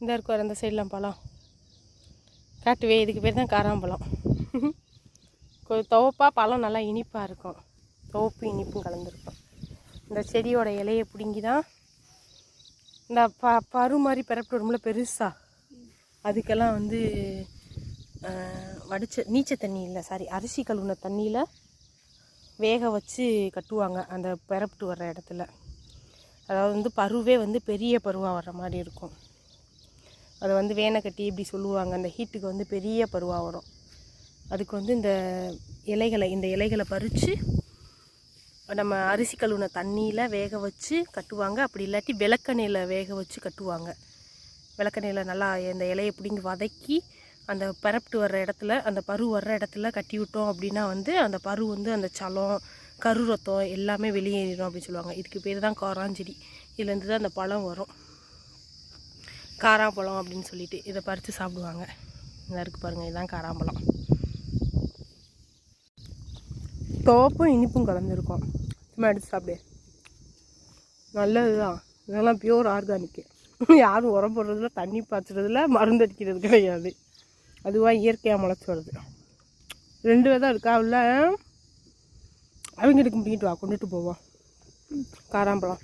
இந்த இருக்கும் அந்த சைட்லாம் பழம் காட்டுவே. இதுக்கு பேர் தான் காராம்பழம். கொஞ்சம் துவப்பாக பழம் நல்லா இனிப்பாக இருக்கும். துவப்பு இனிப்பும் கலந்துருக்கும். இந்த செடியோட இலையை பிடுங்கி தான் இந்த பரு மாதிரி பிறப்பு வரும்ல பெருசாக, அதுக்கெல்லாம் வந்து வடித்த நீச்ச தண்ணி இல்லை அரிசி கழுவுன தண்ணியில் வேக வச்சு கட்டுவாங்க அந்த பிறப்பிட்டு வர்ற இடத்துல. அதாவது வந்து பருவே வந்து பெரிய பருவாக வர்ற மாதிரி இருக்கும். அதை வந்து வேனை கட்டி இப்படி சொல்லுவாங்க. அந்த ஹீட்டுக்கு வந்து பெரிய பருவாக வரும். அதுக்கு வந்து இந்த இலைகளை பறித்து நம்ம அரிசி கழுவுன தண்ணியில் வேக வச்சு கட்டுவாங்க. அப்படி இல்லாட்டி விளக்கெண்ணெயில் வேக வச்சு கட்டுவாங்க. விளக்கெண்ணெயில் நல்லா இந்த இலையை பிடிங்கி வதக்கி அந்த பிறப்பிட்டு வர்ற இடத்துல, அந்த பரு வர்ற இடத்துல கட்டி விட்டோம் அப்படின்னா வந்து அந்த பரு வந்து அந்த சலம் கரு ரத்தம் எல்லாமே வெளியேறிடும் அப்படின்னு சொல்லுவாங்க. இதுக்கு பேர் தான் காராஞ்செடி. இதுலேருந்து தான் அந்த பழம் வரும், காராம்பழம் அப்படின்னு சொல்லிட்டு. இதை பறித்து சாப்பிடுவாங்க. இந்த இருக்குது பாருங்கள், இதுதான் காராம்பழம். துவப்பும் இனிப்பும் கலந்துருக்கும். சும்மா எடுத்து சாப்பிடு, நல்லது தான். இதெல்லாம் பியூர் ஆர்கானிக்கு. யாரும் உரம் போடுறதில்ல, தண்ணி பாய்ச்சறதில்ல, மருந்து அடிக்கிறது கிடையாது. அதுவாக இயற்கையாக முளைச்சி வருது. 2 விதம் இருக்கா உள்ள. அவங்களுக்கு முடிக்கிட்டு வா, கொண்டுட்டு போவோம் காராம்பழம்.